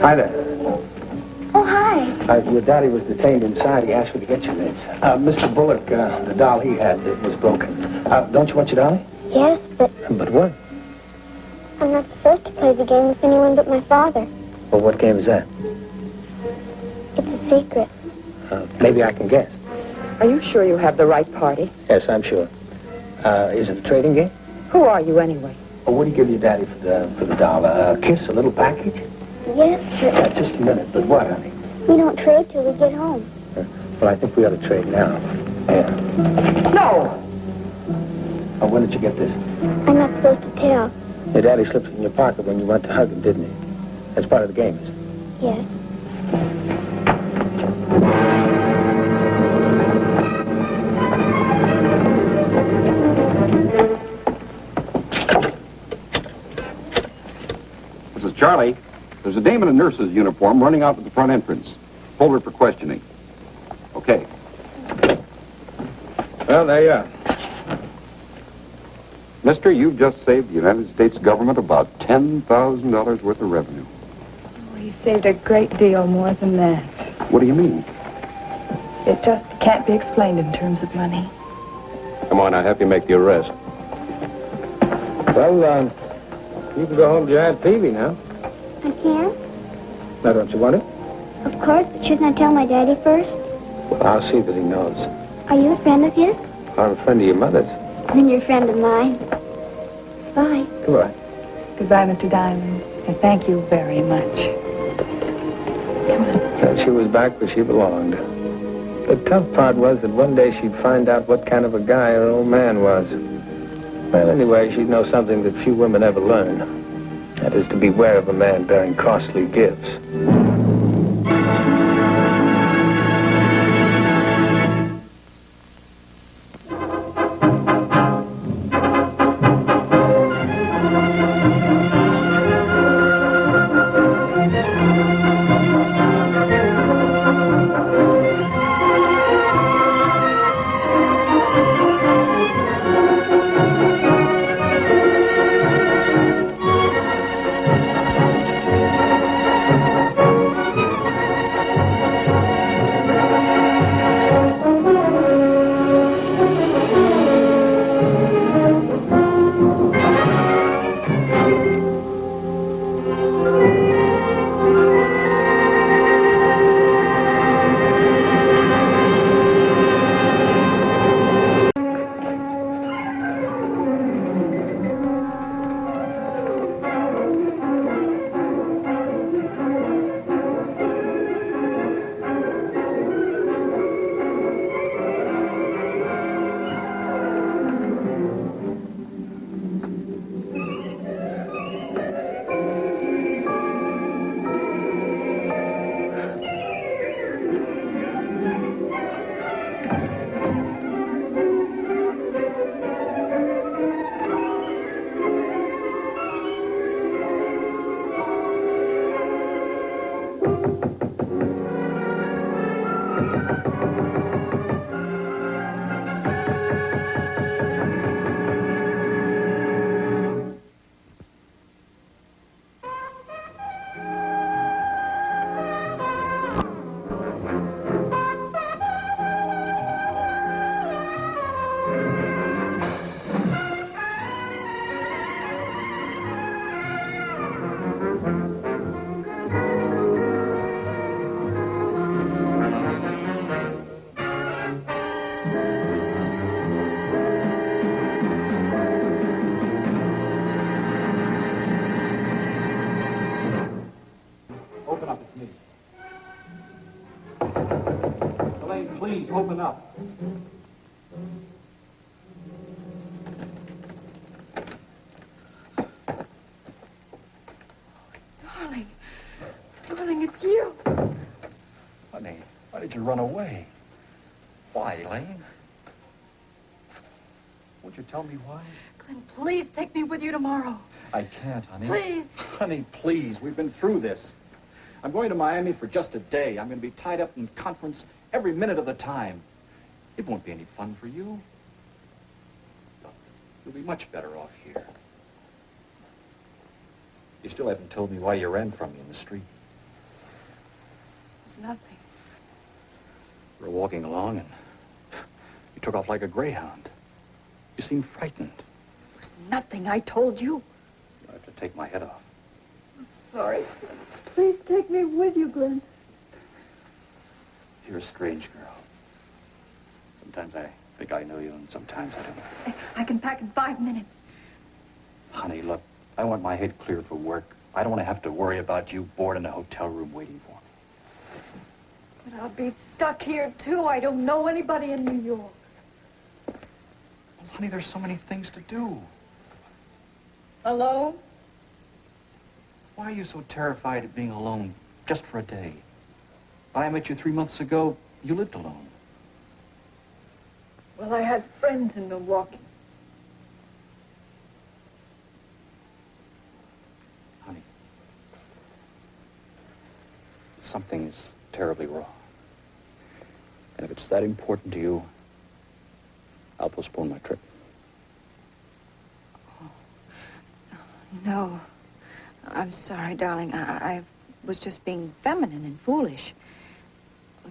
Hi there. Oh, hi. Your daddy was detained inside. He asked me to get you this. Mr. Bullock, the doll he had, it was broken. Don't you want your dolly? Yes, but But what? I'm not supposed to play the game with anyone but my father. Well, what game is that? It's a secret. Maybe I can guess. Are you sure you have the right party? Yes, I'm sure. Is it a trading game? Who are you anyway? Well, what do you give your daddy for the doll? A kiss, a little package? Yes, but Just a minute. But what, honey? we don't trade till we get home. Well, I think we ought to trade now. Yeah. No! Oh, when did you get this? I'm not supposed to tell. Your daddy slipped it in your pocket when you went to hug him, didn't he? That's part of the game, isn't it? Yes. This is Charlie. There's a dame in a nurse's uniform running out to the front entrance. Hold her for questioning. Okay. Well, there you are. Mister, you've just saved the United States government about $10,000 worth of revenue. We saved a great deal more than that. What do you mean? It just can't be explained in terms of money. Come on, I'll help you make the arrest. Well, you can go home to your Aunt Peavy now. I can? Now, don't you want it? Of course, but shouldn't I tell my daddy first? Well, I'll see that he knows. Are you a friend of his? I'm a friend of your mother's. Then you're a friend of mine. Bye. Goodbye. Goodbye, Mr. Diamond. And thank you very much. Come on. And she was back where she belonged. The tough part was that one day she'd find out what kind of a guy her old man was. Well, anyway, she'd know something that few women ever learn. That is to beware of a man bearing costly gifts. Open up, it's me. Elaine, please, open up. Darling, it's you. Honey, why did you run away? Why, Elaine? Won't you tell me why? Glenn, please take me with you tomorrow. I can't, honey. Please. Honey, please. We've been through this. I'm going to Miami for just a day. I'm going to be tied up in conference every minute of the time. It won't be any fun for you. be much better off here. You still haven't told me why you ran from me in the street. It's nothing. We were walking along and you took off like a greyhound. You seemed frightened. It's nothing, I told you. I have to take my head off. Sorry. Please take me with you, Glenn. You're a strange girl. Sometimes I think I know you, and sometimes I don't. I can pack in 5 minutes. Honey, look, I want my head clear for work. I don't want to have to worry about you bored in a hotel room waiting for me. But I'll be stuck here, too. I don't know anybody in New York. Well, honey, there's so many things to do. Alone? Why are you so terrified of being alone just for a day? When I met you 3 months ago, you lived alone. Well, I had friends in Milwaukee. Honey, something is terribly wrong. And if it's that important to you, I'll postpone my trip. Oh, no. I'm sorry, darling. I was just being feminine and foolish.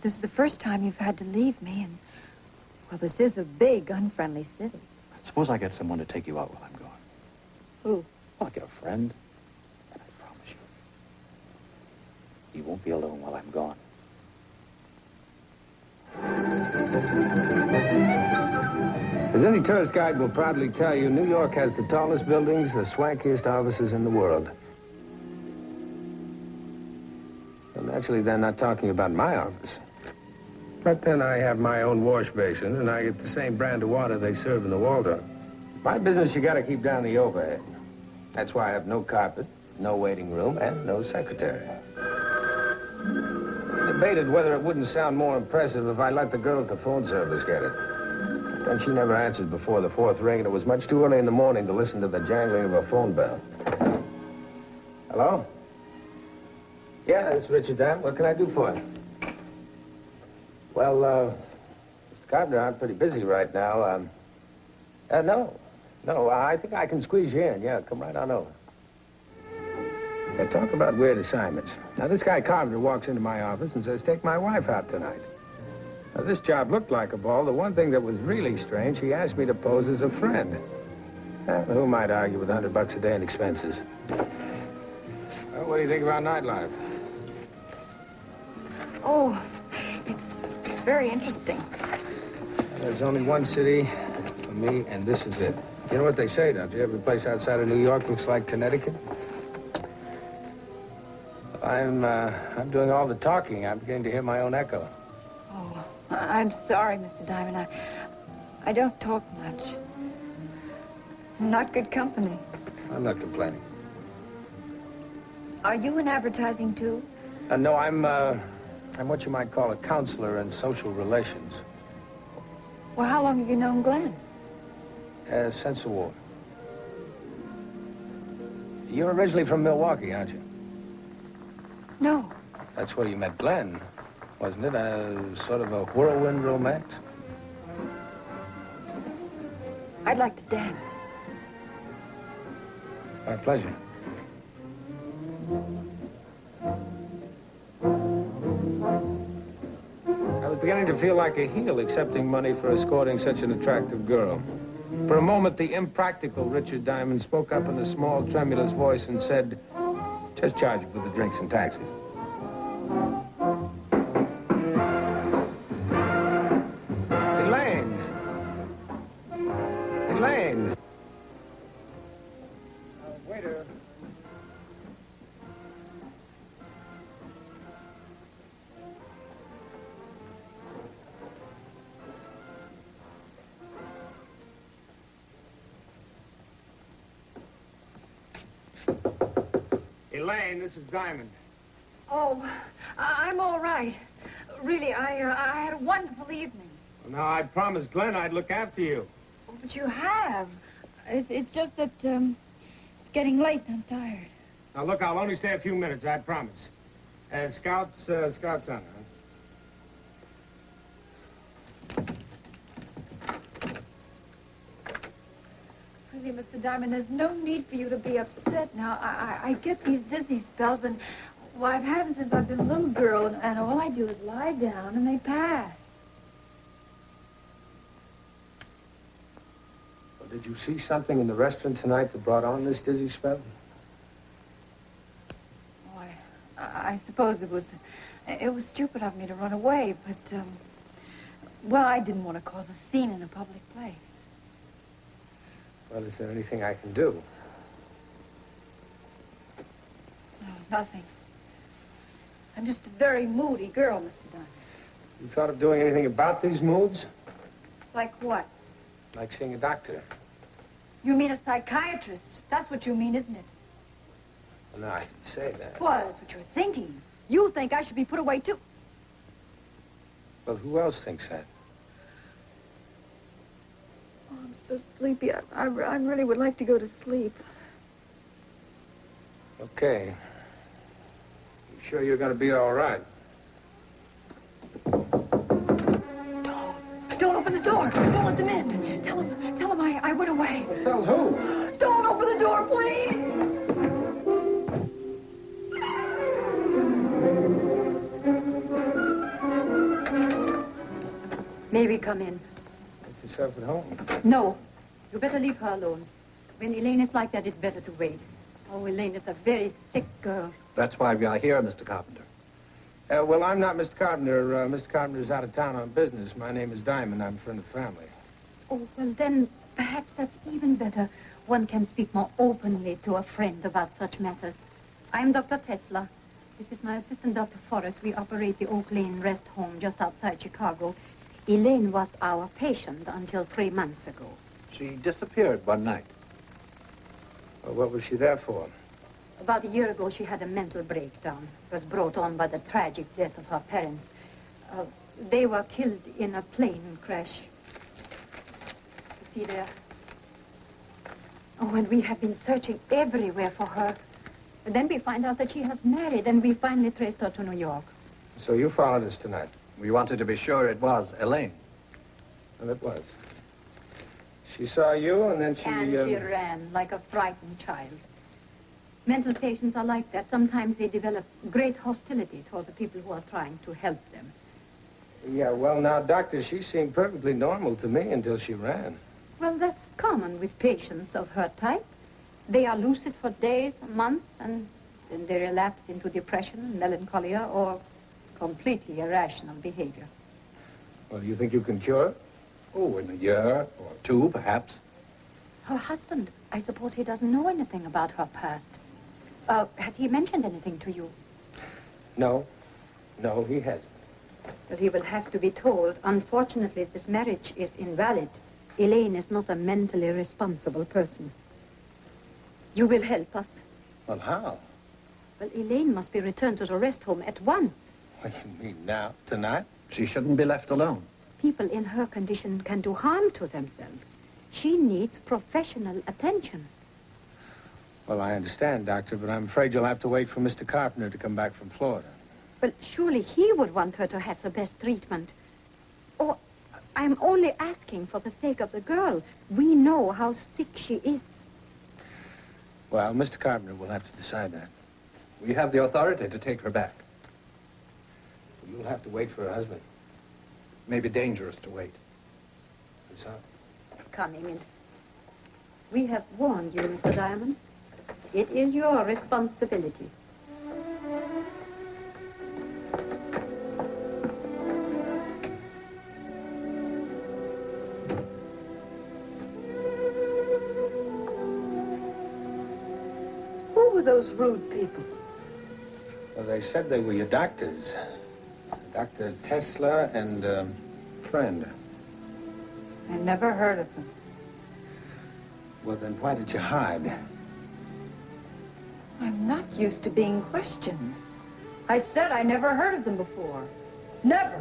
This is the first time you've had to leave me, and, well, this is a big, unfriendly city. Suppose I get someone to take you out while I'm gone. Who? Well, I'll get a friend. And I promise you, you won't be alone while I'm gone. As any tourist guide will proudly tell you, New York has the tallest buildings, the swankiest offices in the world. Well, naturally, they're not talking about my office. But then I have my own wash basin, and I get the same brand of water they serve in the Waldorf. My business, you gotta keep down the overhead. That's why I have no carpet, no waiting room, and no secretary. I debated whether it wouldn't sound more impressive if I let the girl at the phone service get it. But then she never answered before the fourth ring, and it was much too early in the morning to listen to the jangling of a phone bell. Hello? Yeah, it's Richard Diamond. What can I do for you? Well, Mr. Carpenter, I'm pretty busy right now. No, I think I can squeeze you in. Yeah, come right on over. Yeah, talk about weird assignments. Now, this guy Carpenter walks into my office and says, take my wife out tonight. Now, this job looked like a ball. The one thing that was really strange, he asked me to pose as a friend. Who might argue with $100 a day in expenses? Well, what do you think about nightlife? Oh, it's very interesting. There's only one city for me, and this is it. You know what they say, don't you? Every place outside of New York looks like Connecticut. I'm doing all the talking. I'm beginning to hear my own echo. Oh, I'm sorry, Mr. Diamond. I don't talk much. I'm not good company. I'm not complaining. Are you in advertising, too? No, I'm what you might call a counselor in social relations. Well, how long have you known Glenn? Since the war. You're originally from Milwaukee, aren't you? No. That's where you met Glenn, wasn't it? Sort of a whirlwind romance? I'd like to dance. My pleasure. I was beginning to feel like a heel accepting money for escorting such an attractive girl. For a moment, the impractical Richard Diamond spoke up in a small, tremulous voice and said, just charge it for the drinks and taxis. Elaine! Elaine! Waiter. Elaine, this is Diamond. Oh, I'm all right. Really, I had a wonderful evening. Well, now, I promised Glenn I'd look after you. Oh, but you have. It's just that, it's getting late and I'm tired. Now, look, I'll only stay a few minutes, I promise. Scout's on, huh? Really, Mr. Diamond, there's no need for you to be upset now. I get these dizzy spells, and, well, I've had them since I've been a little girl, and all I do is lie down, and they pass. Well, did you see something in the restaurant tonight that brought on this dizzy spell? Oh, I suppose it was stupid of me to run away, but, well, I didn't want to cause a scene in a public place. Well, is there anything I can do? No, nothing. I'm just a very moody girl, Mr. Diamond. You thought of doing anything about these moods? Like what? Like seeing a doctor? You mean a psychiatrist? That's what you mean, isn't it? Well, no, I didn't say that. Well, that's what you're thinking. You think I should be put away, too. Well, who else thinks that? Oh, I'm so sleepy. I really would like to go to sleep. Okay. You sure you're going to be all right? Don't open the door. Don't let them in. Tell them I went away. Well, tell who? Don't open the door, please. May we come in? Make yourself at home. No. You better leave her alone. When Elaine is like that, it's better to wait. Oh, Elaine is a very sick girl. That's why we are here, Mr. Carpenter. Well, I'm not Mr. Carpenter. Mr. Carpenter's out of town on business. My name is Diamond. I'm a friend of the family. Oh, well, then, perhaps that's even better. One can speak more openly to a friend about such matters. I'm Dr. Tesla. This is my assistant, Dr. Forrest. We operate the Oak Lane Rest Home just outside Chicago. Elaine was our patient until 3 months ago. She disappeared one night. Well, what was she there for? About a year ago, she had a mental breakdown. It was brought on by the tragic death of her parents. They were killed in a plane crash. You see there? Oh, and we have been searching everywhere for her. And then we find out that she has married, and we finally traced her to New York. So you followed us tonight? We wanted to be sure it was Elaine. And it was. She saw you, and then she... And she ran like a frightened child. Mental patients are like that. Sometimes they develop great hostility toward the people who are trying to help them. Yeah, well, now, Doctor, she seemed perfectly normal to me until she ran. Well, that's common with patients of her type. They are lucid for days, months, and then they relapse into depression, melancholia, or completely irrational behavior. Well, do you think you can cure it? Oh, in a year or two, perhaps. Her husband, I suppose he doesn't know anything about her past. Has he mentioned anything to you? No. No, he hasn't. But he will have to be told. Unfortunately, this marriage is invalid. Elaine is not a mentally responsible person. You will help us. Well, how? Well, Elaine must be returned to the rest home at once. What do you mean, now? Tonight? She shouldn't be left alone. People in her condition can do harm to themselves. She needs professional attention. Well, I understand, Doctor, but I'm afraid you'll have to wait for Mr. Carpenter to come back from Florida. Well, surely he would want her to have the best treatment. Oh, I'm only asking for the sake of the girl. We know how sick she is. Well, Mr. Carpenter will have to decide that. We have the authority to take her back. You'll have to wait for her husband. It may be dangerous to wait. I'm sorry. Come, Emil. We have warned you, Mr. Diamond. It is your responsibility. Who were those rude people? Well, they said they were your doctors. Dr. Tesla and a friend. I never heard of them. Well, then why did you hide? I'm not used to being questioned. I said I never heard of them before. Never.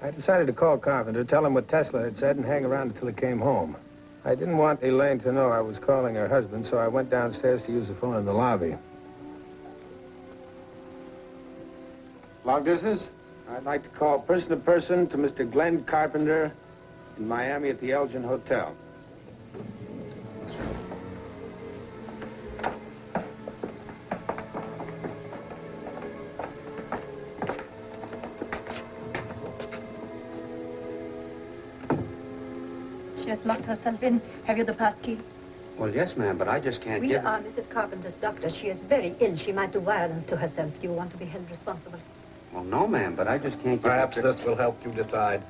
I decided to call Carpenter, tell him what Tesla had said, and hang around until he came home. I didn't want Elaine to know I was calling her husband, so I went downstairs to use the phone in the lobby. Long distance? I'd like to call person to person to Mr. Glenn Carpenter in Miami at the Elgin Hotel. She has locked herself in. Have you the pass key? Well, yes, ma'am, but I just can't We give... are Mrs. Carpenter's doctor. She is very ill. She might do violence to herself. Do you want to be held responsible? Well, no, ma'am, but I just can't give... Perhaps this will help you decide.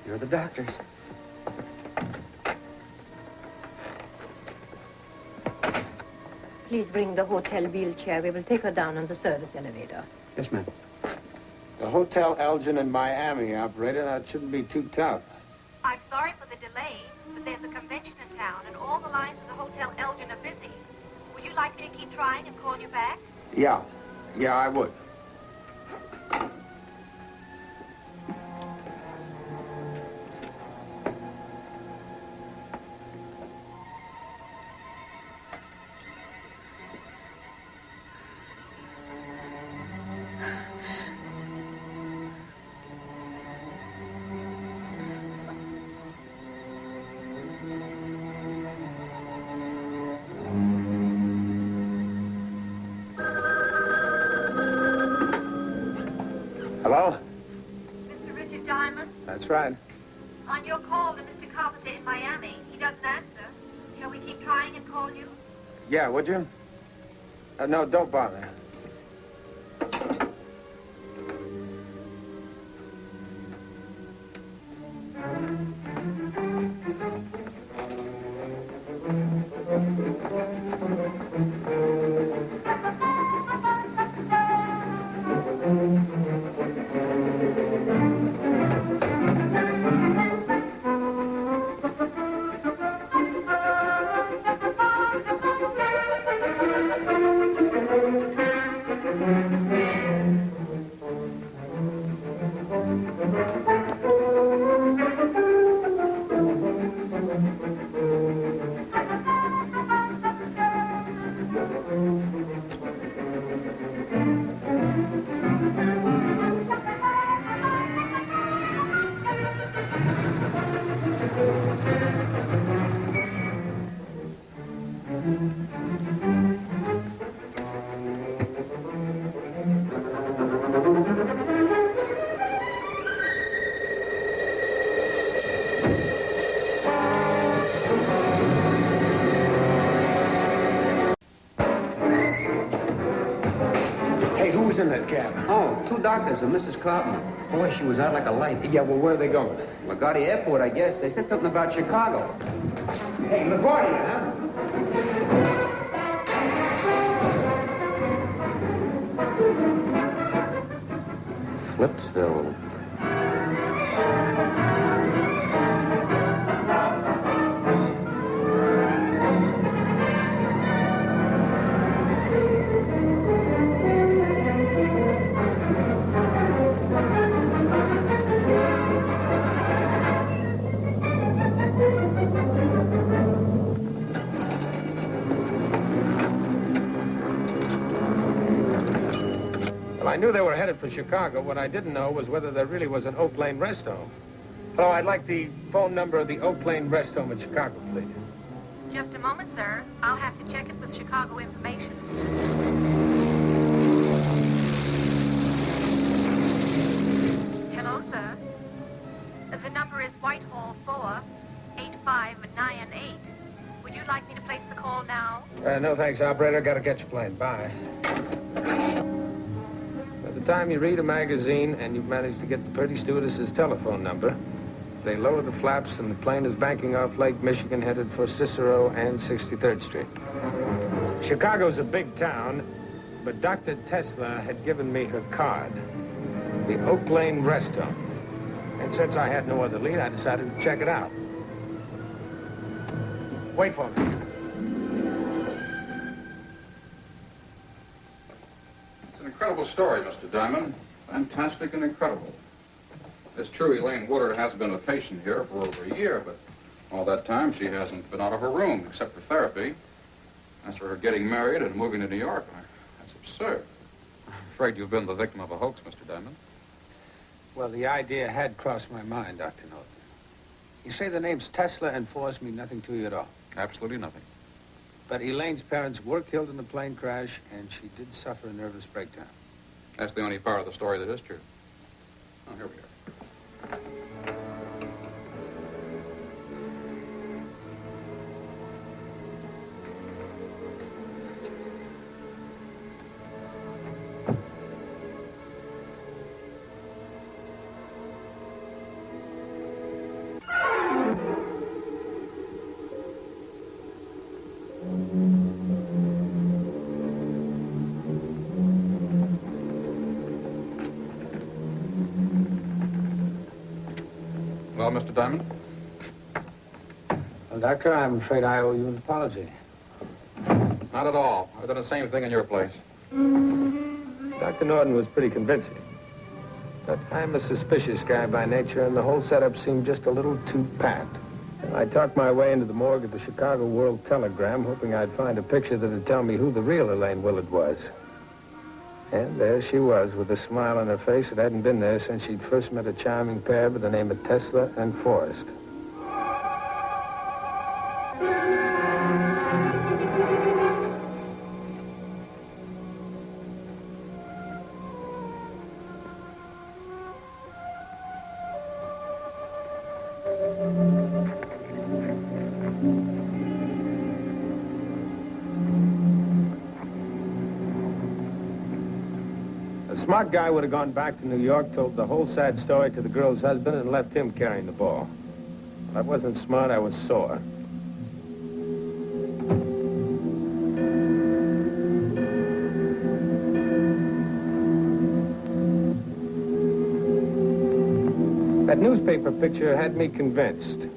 You're the doctors. Please bring the hotel wheelchair. We will take her down on the service elevator. Yes, ma'am. The Hotel Elgin in Miami, operator. That shouldn't be too tough. I'm sorry for the delay, but there's a convention in town, and all the lines to the Hotel Elgin are busy. Would you like me to keep trying and call you back? Yeah, I would. Hello? Mr. Richard Diamond? That's right. On your call to Mr. Carpenter in Miami, he doesn't answer. Shall we keep trying and call you? Yeah, would you? No, don't bother. Hey, who was in that cab? Oh, two doctors and Mrs. Carpenter. Boy, she was out like a light. Yeah, well, where are they going? LaGuardia Airport, I guess. They said something about Chicago. Hey, LaGuardia, huh? Flipsville. Well, I knew they were headed for Chicago. What I didn't know was whether there really was an Oak Lane rest home. Hello, I'd like the phone number of the Oak Lane rest home in Chicago, please. Just a moment, sir. I'll have to check it with Chicago information. Hello, sir. The number is Whitehall 48598. Would you like me to place the call now? No, thanks, operator. Gotta catch a plane. Bye. By the time you read a magazine and you've managed to get the pretty stewardess's telephone number, they lower the flaps and the plane is banking off Lake Michigan headed for Cicero and 63rd Street. Chicago's a big town, but Dr. Tesla had given me her card, the Oak Lane rest home. And since I had no other lead, I decided to check it out. Wait for me. It's an incredible story, Mr. Diamond. Fantastic and incredible. It's true Elaine Woodard has been a patient here for over a year, but all that time she hasn't been out of her room except for therapy. As for her getting married and moving to New York, that's absurd. afraid you've been the victim of a hoax, Mr. Diamond. Well, the idea had crossed my mind, Dr. Norton. You say the names Tesla and Forrest mean nothing to you at all? Absolutely nothing. But Elaine's parents were killed in the plane crash, and she did suffer a nervous breakdown. That's the only part of the story that is true. Oh, here we are. Well, Mr. Diamond? Well, Doctor, I'm afraid I owe you an apology. Not at all. I've done the same thing in your place. Dr. Norton was pretty convincing. But I'm a suspicious guy by nature, and the whole setup seemed just a little too pat. I talked my way into the morgue at the Chicago World-Telegram, hoping I'd find a picture that'd tell me who the real Elaine Willard was. And there she was, with a smile on her face that hadn't been there since she'd first met a charming pair by the name of Tesla and Forrest. A smart guy would have gone back to New York, told the whole sad story to the girl's husband, and left him carrying the ball. I wasn't smart, I was sore. That newspaper picture had me convinced.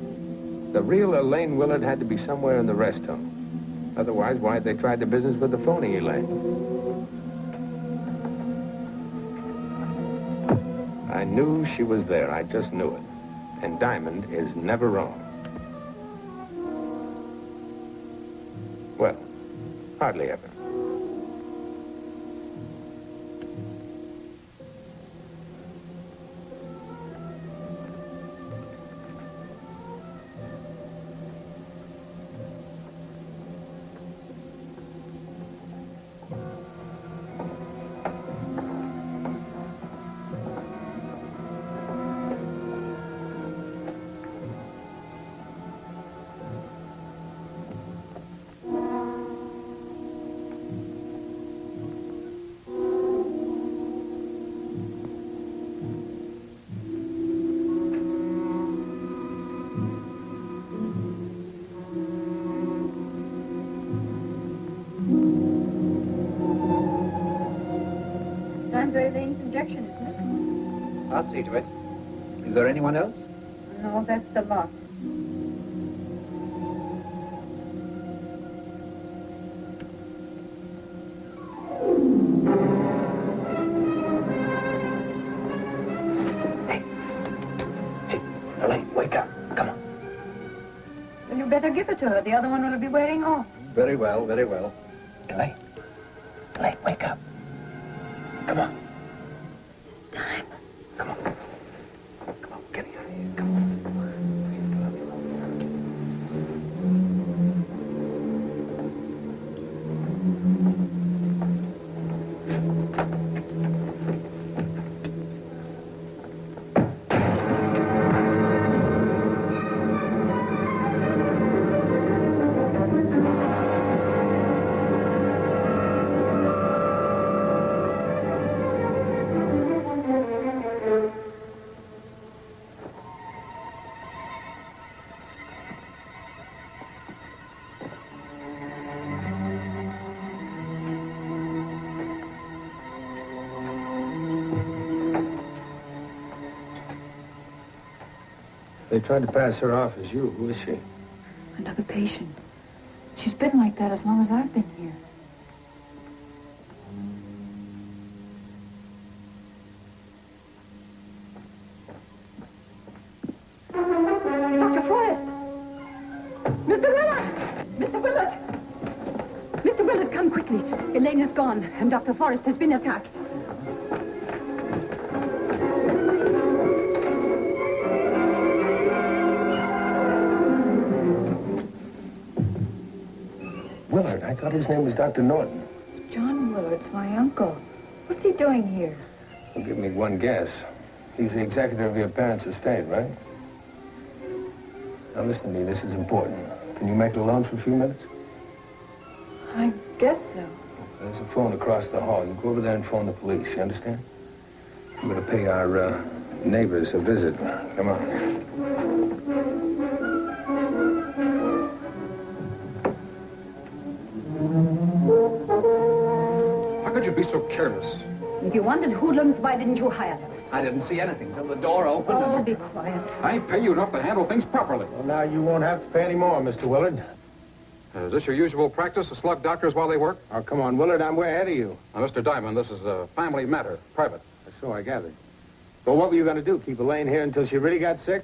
The real Elaine Willard had to be somewhere in the rest home. Otherwise, why'd they try the business with the phony Elaine? I knew she was there. I just knew it. And Diamond is never wrong. Well, hardly ever. Elaine's injection, isn't it? I'll see to it. Is there anyone else? No, that's the lot. Hey, Elaine, wake up. Come on. Well, you better give it to her. The other one will be wearing off. Very well, very well. Elaine, wake up. Come on. Come on. Come on, get out of here. Come on. They tried to pass her off as you. Who is she? Another patient. She's been like that as long as I've been here. Dr. Forrest! Mr. Willard! Mr. Willard! Mr. Willard, come quickly. Elaine is gone, and Dr. Forrest has been attacked. thought his name was Dr. Norton. It's John Willard's my uncle. What's he doing here? Well, give me one guess. He's the executor of your parents' estate, right? Now, listen to me. This is important. Can you make it alone for a few minutes? I guess so. There's a phone across the hall. You go over there and phone the police. You understand? I'm going to pay our neighbors a visit. Come on. How could you be so careless? If you wanted hoodlums, why didn't you hire them? I didn't see anything till the door opened. Oh, be quiet. I pay you enough to handle things properly. Well, now you won't have to pay any more, Mr. Willard. Is this your usual practice to slug doctors while they work? Oh, come on, Willard. I'm way ahead of you. Now, Mr. Diamond, this is a family matter, private. So I gathered. But what were you going to do? Keep Elaine here until she really got sick?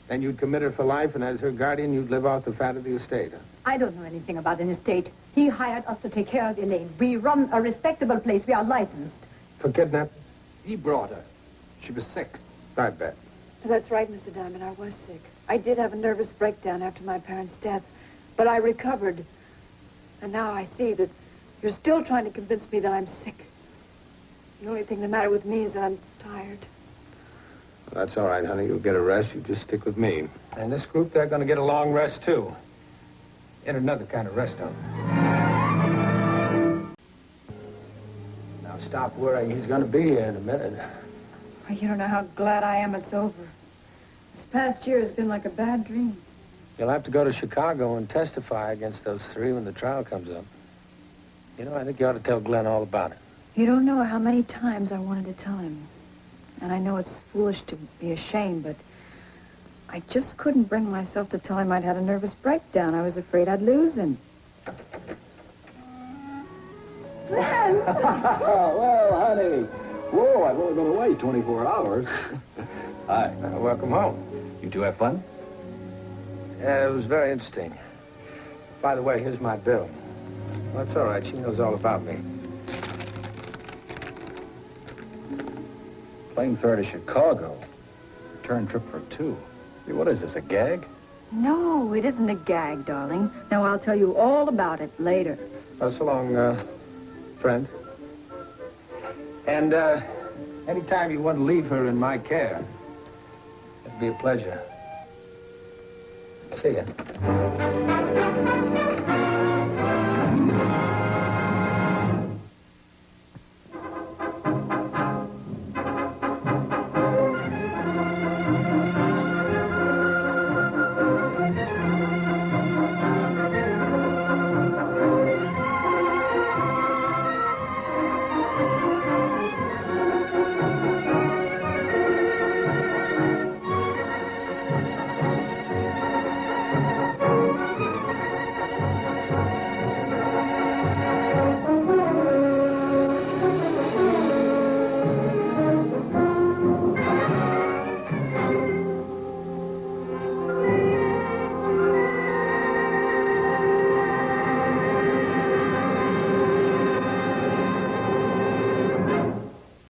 Then you'd commit her for life, and as her guardian, you'd live off the fat of the estate, huh? I don't know anything about an estate. He hired us to take care of Elaine. We run a respectable place. We are licensed. For kidnapping? He brought her. She was sick. I bet. That's right, Mr. Diamond. I was sick. I did have a nervous breakdown after my parents' death, but I recovered. And now I see that you're still trying to convince me that I'm sick. The only thing the matter with me is that I'm tired. Well, that's all right, honey. You'll get a rest. You just stick with me. And this group, they're going to get a long rest, too. In another kind of rest, huh? Now, stop worrying. He's going to be here in a minute. Well, you don't know how glad I am it's over. This past year has been like a bad dream. You'll have to go to Chicago and testify against those three when the trial comes up. You know, I think you ought to tell Glenn all about it. You don't know how many times I wanted to tell him. And I know it's foolish to be ashamed, but I just couldn't bring myself to tell him I'd had a nervous breakdown. I was afraid I'd lose him. Well, honey. Whoa, I've only been away 24 hours. Hi. Welcome home. You two have fun? Yeah, it was very interesting. By the way, here's my bill. Well, that's all right. She knows all about me. Plane fare to Chicago. Return trip for two. Hey, what is this, a gag? No, it isn't a gag, darling. Now, I'll tell you all about it later. So long, friend. And, anytime you want to leave her in my care, it'd be a pleasure. See ya.